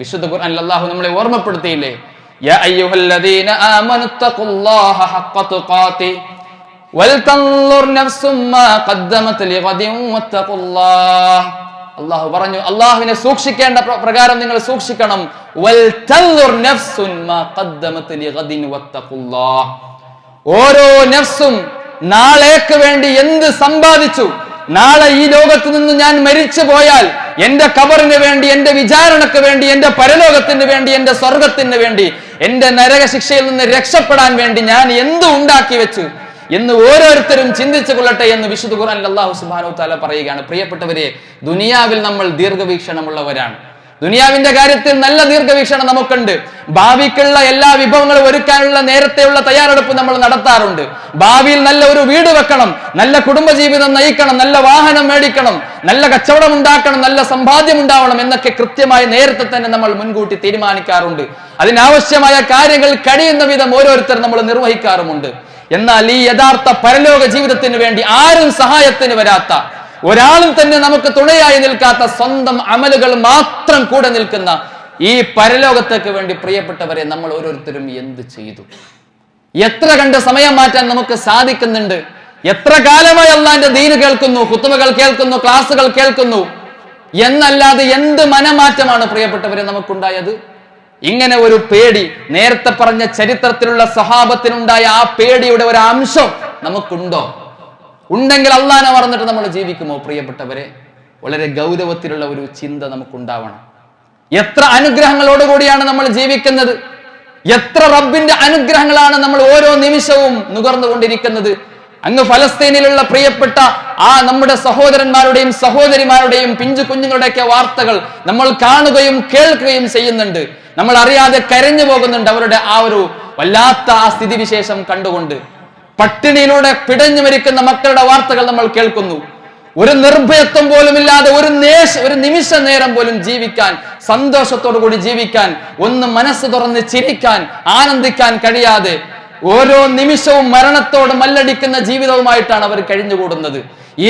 വിശുദ്ധ ഖുർആനിൽ അല്ലാഹു നമ്മളെ ഓർമ്മപ്പെടുത്തിയില്ലേ, യാ അയ്യുഹല്ലദീന ആമനുത്തഖുല്ലാഹ ഹഖ്ക തുഖാതി വൽതൻദുർ നഫ്സും മാ ഖദ്ദമത് ലിഗദിൻ വത്തഖുല്ലാഹ്. അല്ലാഹു പറഞ്ഞു, അല്ലാഹുവിനെ സൂക്ഷിക്കേണ്ട പ്രകാരം നിങ്ങൾ സൂക്ഷിക്കണം. വൽതൻദുർ നഫ്സുൻ മാ ഖദ്ദമത് ലിഗദിൻ വത്തഖുല്ലാഹ്. ഓരോ നഫ്സും നാളേക്ക് വേണ്ടി എന്ത് സമ്പാദിച്ചു, നാളെ ഈ ലോകത്ത് നിന്ന് ഞാൻ മരിച്ചു പോയാൽ എന്റെ ഖബറിന് വേണ്ടി, എന്റെ വിചാരണക്ക് വേണ്ടി, എന്റെ പരലോകത്തിന് വേണ്ടി, എന്റെ സ്വർഗത്തിന് വേണ്ടി, എന്റെ നരകശിക്ഷയിൽ നിന്ന് രക്ഷപ്പെടാൻ വേണ്ടി ഞാൻ എന്ത് ഉണ്ടാക്കി വെച്ചു എന്ന് ഓരോരുത്തരും ചിന്തിച്ചു കൊള്ളട്ടെ എന്ന് വിശുദ്ധ ഖുർആനിൽ അല്ലാഹു സുബ്ഹാനഹു വ തആല പറയുകയാണ്. പ്രിയപ്പെട്ടവരെ, ദുനിയാവിൽ നമ്മൾ ദീർഘവീക്ഷണമുള്ളവരാണ്. ദുനിയാവിന്റെ കാര്യത്തിൽ നല്ല ദീർഘവീക്ഷണം നമുക്കുണ്ട്. ഭാവിക്കുള്ള എല്ലാ വിഭവങ്ങളും ഒരുക്കാനുള്ള നേരത്തെയുള്ള തയ്യാറെടുപ്പ് നമ്മൾ നടത്താറുണ്ട്. ഭാവിയിൽ നല്ല ഒരു വീട് വെക്കണം, നല്ല കുടുംബജീവിതം നയിക്കണം, നല്ല വാഹനം മേടിക്കണം, നല്ല കച്ചവടം ഉണ്ടാക്കണം, നല്ല സമ്പാദ്യം ഉണ്ടാവണം എന്നൊക്കെ കൃത്യമായി നേരത്തെ തന്നെ നമ്മൾ മുൻകൂട്ടി തീരുമാനിക്കാറുണ്ട്. അതിനാവശ്യമായ കാര്യങ്ങൾ കഴിയുന്ന വിധം ഓരോരുത്തർ നമ്മൾ നിർവഹിക്കാറുമുണ്ട്. എന്നാൽ ഈ യഥാർത്ഥ പരലോക ജീവിതത്തിന് വേണ്ടി ആരും സഹായത്തിന് വരാത്ത, ഒരാളും തന്നെ നമുക്ക് തുണയായി നിൽക്കാത്ത, സ്വന്തം അമലുകൾ മാത്രം കൂടെ നിൽക്കുന്ന ഈ പരലോകത്തേക്ക് വേണ്ടി പ്രിയപ്പെട്ടവരെ നമ്മൾ ഓരോരുത്തരും എന്ത് ചെയ്തു? എത്ര കണ്ട് സമയം മാറ്റാൻ നമുക്ക് സാധിക്കുന്നുണ്ട്? എത്ര കാലമായി അള്ളാന്റെ ദീന് കേൾക്കുന്നു, ഖുതുബകൾ കേൾക്കുന്നു, ക്ലാസുകൾ കേൾക്കുന്നു എന്നല്ലാതെ എന്ത് മനമാറ്റമാണ് പ്രിയപ്പെട്ടവരെ നമുക്കുണ്ടായത്? ഇങ്ങനെ ഒരു പേടി, നേരത്തെ പറഞ്ഞ ചരിത്രത്തിലുള്ള സഹാബത്തിനുണ്ടായ ആ പേടിയുടെ ഒരു അംശം നമുക്കുണ്ടോ? ഉണ്ടെങ്കിൽ അള്ളാനെ മറന്നിട്ട് നമ്മൾ ജീവിക്കുമോ? പ്രിയപ്പെട്ടവരെ, വളരെ ഗൗരവത്തിലുള്ള ഒരു ചിന്ത നമുക്കുണ്ടാവണം. എത്ര അനുഗ്രഹങ്ങളോടുകൂടിയാണ് നമ്മൾ ജീവിക്കുന്നത്, എത്ര റബ്ബിന്റെ അനുഗ്രഹങ്ങളാണ് നമ്മൾ ഓരോ നിമിഷവും നുകർന്നുകൊണ്ടിരിക്കുന്നത്. അങ്ങ് ഫലസ്തീനിലുള്ള പ്രിയപ്പെട്ട ആ നമ്മുടെ സഹോദരന്മാരുടെയും സഹോദരിമാരുടെയും പിഞ്ചു കുഞ്ഞുങ്ങളുടെയൊക്കെ വാർത്തകൾ നമ്മൾ കാണുകയും കേൾക്കുകയും ചെയ്യുന്നുണ്ട്. നമ്മൾ അറിയാതെ കരഞ്ഞു പോകുന്നുണ്ട് അവരുടെ ആ ഒരു വല്ലാത്ത ആ സ്ഥിതിവിശേഷം കണ്ടുകൊണ്ട്. പട്ടിണിയിലൂടെ പിടഞ്ഞു മരിക്കുന്ന മക്കളുടെ വാർത്തകൾ നമ്മൾ കേൾക്കുന്നു. ഒരു നിർഭയത്വം പോലും ഇല്ലാതെ ഒരു നിമിഷ നേരം പോലും ജീവിക്കാൻ, സന്തോഷത്തോടു കൂടി ജീവിക്കാൻ, ഒന്ന് മനസ്സ് തുറന്ന് ചിരിക്കാൻ, ആനന്ദിക്കാൻ കഴിയാതെ ഓരോ നിമിഷവും മരണത്തോട് മല്ലടിക്കുന്ന ജീവിതവുമായിട്ടാണ് അവർ കഴിഞ്ഞുകൂടുന്നത്.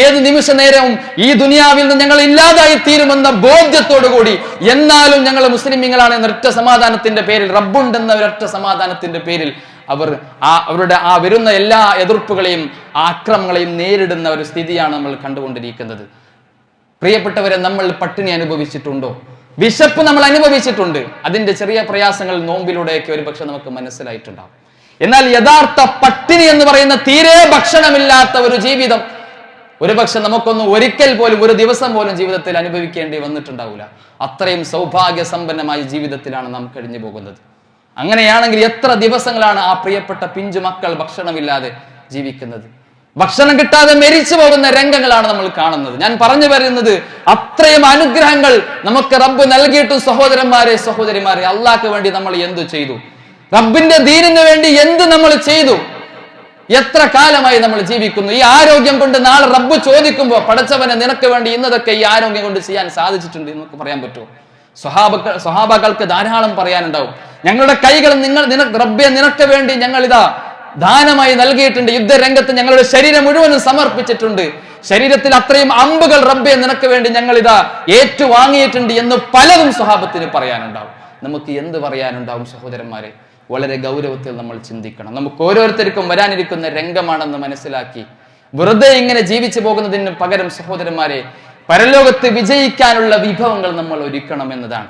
ഏത് നിമിഷ നേരവും ഈ ദുനിയാവിൽ നിന്ന് ഞങ്ങൾ ഇല്ലാതായി തീരുമെന്ന ബോധ്യത്തോടു കൂടി, എന്നാലും ഞങ്ങൾ മുസ്ലിമീങ്ങളാണ് എന്നൊരൊറ്റ സമാധാനത്തിന്റെ പേരിൽ, റബ്ബുണ്ടെന്ന ഒരൊറ്റ സമാധാനത്തിന്റെ പേരിൽ അവരുടെ ആ വരുന്ന എല്ലാ എതിർപ്പുകളെയും ആക്രമണങ്ങളെയും നേരിടുന്ന ഒരു സ്ഥിതിയാണ് നമ്മൾ കണ്ടുകൊണ്ടിരിക്കുന്നത്. പ്രിയപ്പെട്ടവരെ, നമ്മൾ പട്ടിണി അനുഭവിച്ചിട്ടുണ്ടോ? വിശപ്പ് നമ്മൾ അനുഭവിച്ചിട്ടുണ്ട്. അതിന്റെ ചെറിയ പ്രയാസങ്ങൾ നോമ്പിലൂടെയൊക്കെ ഒരു പക്ഷെ നമുക്ക് മനസ്സിലായിട്ടുണ്ടാവും. എന്നാൽ യഥാർത്ഥ പട്ടിണി എന്ന് പറയുന്ന തീരെ ഭക്ഷണമില്ലാത്ത ഒരു ജീവിതം ഒരുപക്ഷെ നമുക്കൊന്നും ഒരിക്കൽ പോലും, ഒരു ദിവസം പോലും ജീവിതത്തിൽ അനുഭവിക്കേണ്ടി വന്നിട്ടുണ്ടാവില്ല. അത്രയും സൗഭാഗ്യ സമ്പന്നമായ ജീവിതത്തിലാണ് നാം കഴിഞ്ഞു പോകുന്നത്. അങ്ങനെയാണെങ്കിൽ എത്ര ദിവസങ്ങളാണ് ആ പ്രിയപ്പെട്ട പിഞ്ചു മക്കൾ ഭക്ഷണമില്ലാതെ ജീവിക്കുന്നത്? ഭക്ഷണം കിട്ടാതെ മരിച്ചു പോകുന്ന രംഗങ്ങളാണ് നമ്മൾ കാണുന്നത്. ഞാൻ പറഞ്ഞു വരുന്നത്, അത്രയും അനുഗ്രഹങ്ങൾ നമുക്ക് റബ്ബ് നൽകിയിട്ടും സഹോദരന്മാരെ, സഹോദരിമാരെ, അള്ളാഹ്ക്ക് വേണ്ടി നമ്മൾ എന്തു ചെയ്തു? റബ്ബിന്റെ ദീനിന് വേണ്ടി എന്ത് നമ്മൾ ചെയ്തു? എത്ര കാലമായി നമ്മൾ ജീവിക്കുന്നു? ഈ ആരോഗ്യം കൊണ്ട് നാളെ റബ്ബ് ചോദിക്കുമ്പോൾ, പടച്ചവനെ നിനക്ക് വേണ്ടി ഇന്നതൊക്കെ ഈ ആരോഗ്യം കൊണ്ട് ചെയ്യാൻ സാധിച്ചിട്ടുണ്ട് എന്നൊക്കെ പറയാൻ പറ്റുമോ? സ്വഹാബാക്കൾക്ക് ധാരാളം പറയാനുണ്ടാവും. ഞങ്ങളുടെ കൈകൾ റബ്ബെ നിനക്ക് വേണ്ടി ഞങ്ങൾ ഇതാ ദാനമായി നൽകിയിട്ടുണ്ട്. യുദ്ധരംഗത്ത് ഞങ്ങളുടെ ശരീരം മുഴുവനും സമർപ്പിച്ചിട്ടുണ്ട്. ശരീരത്തിൽ അത്രയും അമ്പുകൾ റബ്ബെ നിനക്ക് വേണ്ടി ഞങ്ങൾ ഇതാ ഏറ്റുവാങ്ങിയിട്ടുണ്ട് എന്ന് പലതും സ്വഹാബത്തിന് പറയാനുണ്ടാവും. നമുക്ക് എന്ത് പറയാനുണ്ടാവും സഹോദരന്മാരെ? വളരെ ഗൗരവത്തിൽ നമ്മൾ ചിന്തിക്കണം. നമുക്ക് ഓരോരുത്തർക്കും വരാനിരിക്കുന്ന രംഗമാണെന്ന് മനസ്സിലാക്കി വെറുതെ ഇങ്ങനെ ജീവിച്ചു പോകുന്നതിന് പകരം സഹോദരന്മാരെ, പരലോകത്ത് വിജയിക്കാനുള്ള വിഭവങ്ങൾ നമ്മൾ ഒരുക്കണം എന്നതാണ്.